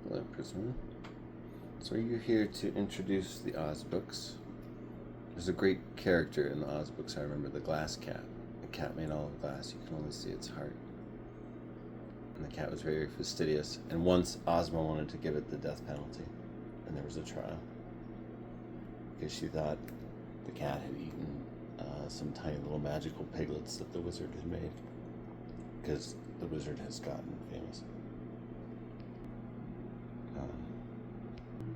Hello, Prisma. So you're here to introduce the Oz books. There's a great character in the Oz books. I remember the glass cat. The cat made all of glass. You can only see its heart. And the cat was very fastidious. And once Ozma wanted to give it the death penalty, and there was a trial because she thought the cat had eaten some tiny little magical piglets that the wizard had made, because the wizard has gotten famous.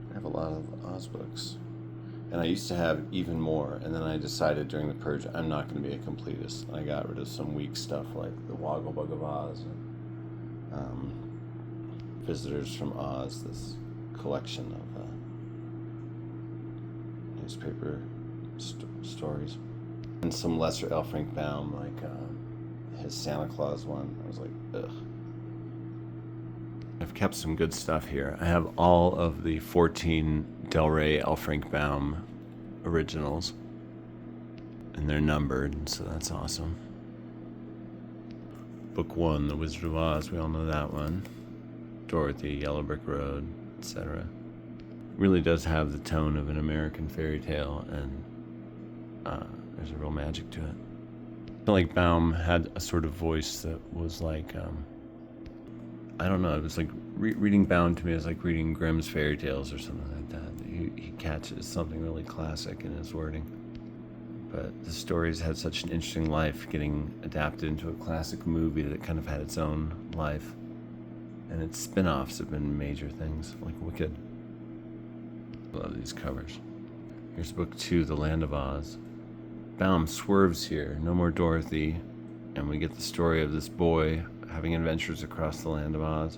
I have a lot of Oz books, and I used to have even more, and then I decided during the purge I'm not going to be a completist. I got rid of some weak stuff like the Wogglebug of Oz and Visitors from Oz, this collection of newspaper stories, and some lesser L. Frank Baum, like his Santa Claus one. I was like, ugh. I've kept some good stuff here. I have all of the 14 Del Rey L. Frank Baum originals, and they're numbered, and so that's awesome. Book 1, The Wizard of Oz, we all know that one. Dorothy, Yellow Brick Road, etc. Really does have the tone of an American fairy tale, and there's a real magic to it. I feel like Baum had a sort of voice that was like, I don't know, it was like reading Baum to me is like reading Grimm's fairy tales or something like that. He catches something really classic in his wording. But the stories had such an interesting life, getting adapted into a classic movie that kind of had its own life. And its spin-offs have been major things, like Wicked. I love these covers. Here's book 2, The Land of Oz. Baum swerves here, no more Dorothy, and we get the story of this boy having adventures across the land of Oz.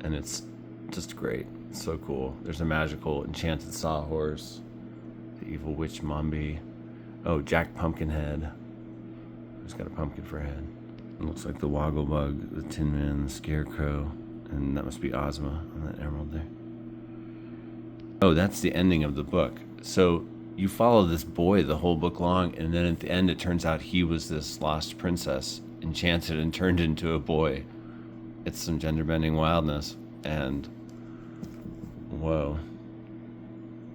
And it's just great. It's so cool. There's a magical enchanted sawhorse, the evil witch Mombi. Oh, Jack Pumpkinhead, who's got a pumpkin for a head. It looks like the Wogglebug, the Tin Man, the Scarecrow, and that must be Ozma on that emerald there. Oh, that's the ending of the book. So you follow this boy the whole book long, and then at the end it turns out he was this lost princess, enchanted and turned into a boy. It's some gender-bending wildness, and whoa.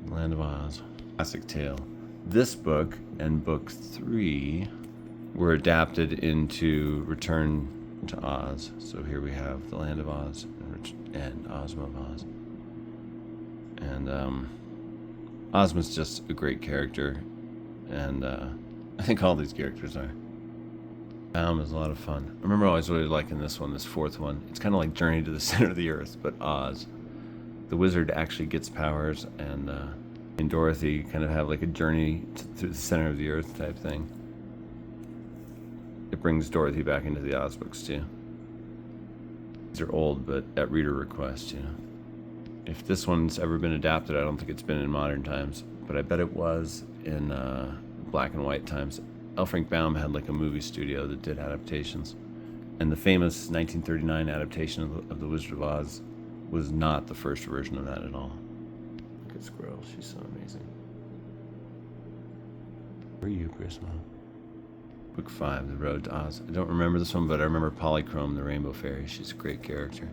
Land of Oz. Classic tale. This book and book 3 were adapted into Return to Oz. So here we have The Land of Oz and Ozma of Oz. And Ozma's just a great character, and I think all these characters are. Baum is a lot of fun. I remember always really liking this one, this 4th one. It's kind of like Journey to the Center of the Earth, but Oz. The wizard actually gets powers, and Dorothy kind of have like a journey through the center of the earth type thing. It brings Dorothy back into the Oz books too. These are old, but at reader request, you know. If this one's ever been adapted, I don't think it's been in modern times, but I bet it was in black and white times. L. Frank Baum had like a movie studio that did adaptations, and the famous 1939 adaptation of The Wizard of Oz was not the first version of that at all. Look at Squirrel, she's so amazing. Where are you, Prisma? Book 5, The Road to Oz. I don't remember this one, but I remember Polychrome, the Rainbow Fairy. She's a great character.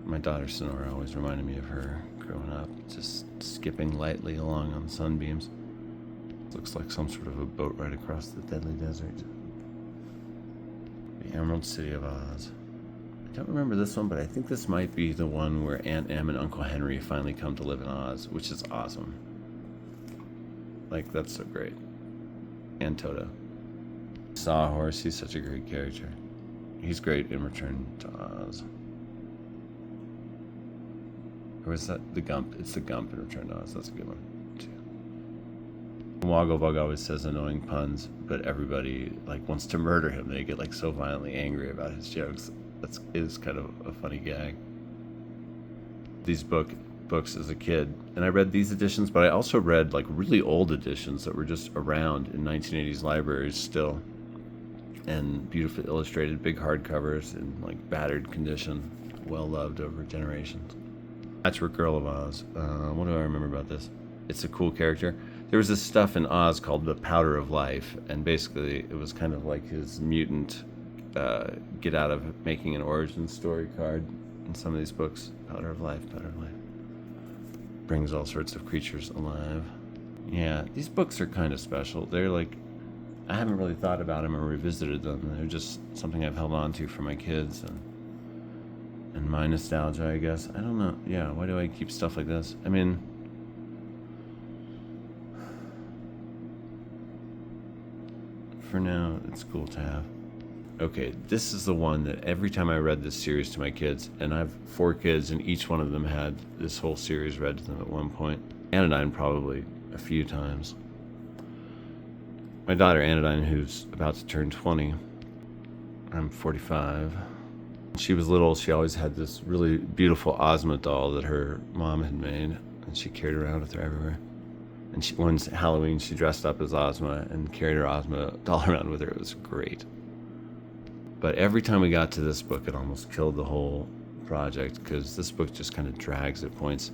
My daughter Sonora always reminded me of her growing up, just skipping lightly along on sunbeams. Looks like some sort of a boat ride across the deadly desert. The Emerald City of Oz. I don't remember this one, but I think this might be the one where Aunt Em and Uncle Henry finally come to live in Oz, which is awesome. Like, that's so great. And Toto. Sawhorse, he's such a great character. He's great in Return to Oz. Or is that the Gump? It's the Gump in Return to Oz. That's a good one, too. Wogglebug always says annoying puns, but everybody like wants to murder him. They get like so violently angry about his jokes. That is kind of a funny gag. These books as a kid, and I read these editions, but I also read like really old editions that were just around in 1980s libraries still, and beautifully illustrated, big hardcovers in like battered condition, well loved over generations. Patchwork Girl of Oz. What do I remember about this? It's a cool character. There was this stuff in Oz called the Powder of Life, and basically it was kind of like his mutant get out of making an origin story card in some of these books. Powder of Life, Powder of Life. Brings all sorts of creatures alive. Yeah, these books are kind of special. They're like, I haven't really thought about them or revisited them. They're just something I've held on to for my kids and my nostalgia, I guess. I don't know. Yeah, why do I keep stuff like this? I mean, for now, it's cool to have. Okay, this is the one that every time I read this series to my kids, and I have 4 kids, and each one of them had this whole series read to them at one point. Anodyne probably a few times. My daughter Anodyne, who's about to turn 20, I'm 45. She was little, she always had this really beautiful Ozma doll that her mom had made, and she carried around with her everywhere. And one Halloween, she dressed up as Ozma and carried her Ozma doll around with her. It was great. But every time we got to this book, it almost killed the whole project, because this book just kind of drags at points.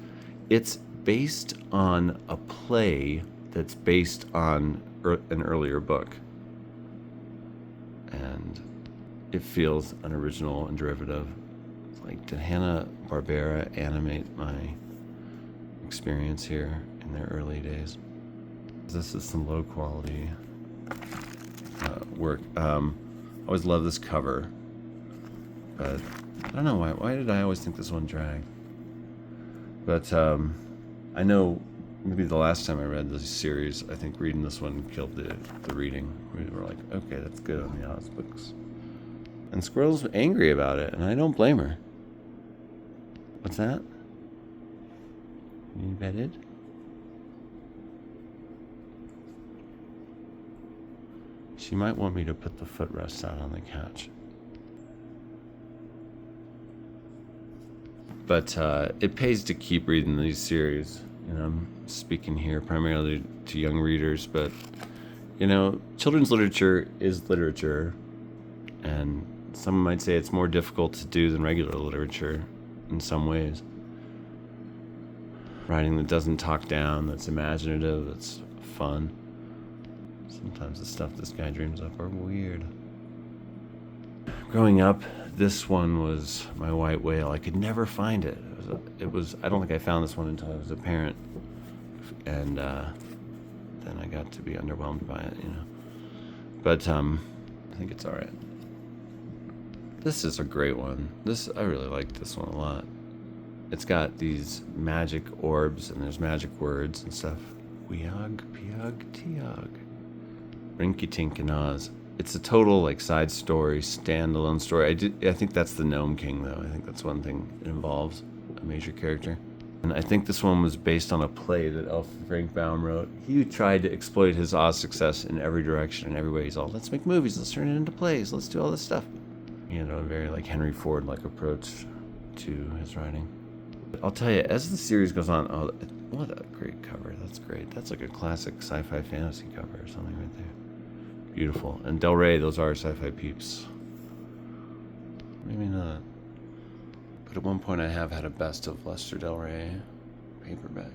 It's based on a play that's based on an earlier book. And it feels unoriginal and derivative. It's like, did Hanna-Barbera animate my experience here in their early days? This is some low quality work. I always love this cover, but I don't know why did I always think this one dragged? But I know maybe the last time I read this series, I think reading this one killed the reading. We were like, okay, that's good on the Oz books. And Squirrel's angry about it, and I don't blame her. What's that? You bedded? She might want me to put the footrest out on the couch. But it pays to keep reading these series. You know, I'm speaking here primarily to young readers, but, you know, children's literature is literature, and some might say it's more difficult to do than regular literature in some ways. Writing that doesn't talk down, that's imaginative, that's fun. Sometimes the stuff this guy dreams up are weird. Growing up, this one was my white whale. I could never find it. I don't think I found this one until I was a parent. And then I got to be underwhelmed by it, you know. But I think it's all right. This is a great one. I really like this one a lot. It's got these magic orbs, and there's magic words and stuff. Weog, Piog, Tiog. Rinky Tink and Oz. It's a total like side story, standalone story. I think that's the Gnome King, though. I think that's one thing it involves a major character. And I think this one was based on a play that Frank Baum wrote. He tried to exploit his Oz success in every direction, in every way. He's all, let's make movies, let's turn it into plays, let's do all this stuff. You know, a very like Henry Ford-like approach to his writing. But I'll tell you, as the series goes on, oh, what a great cover. That's great. That's like a classic sci-fi fantasy cover or something right there. Beautiful. And Del Rey, those are sci-fi peeps. Maybe not. But at one point I have had a best of Lester Del Rey paperback.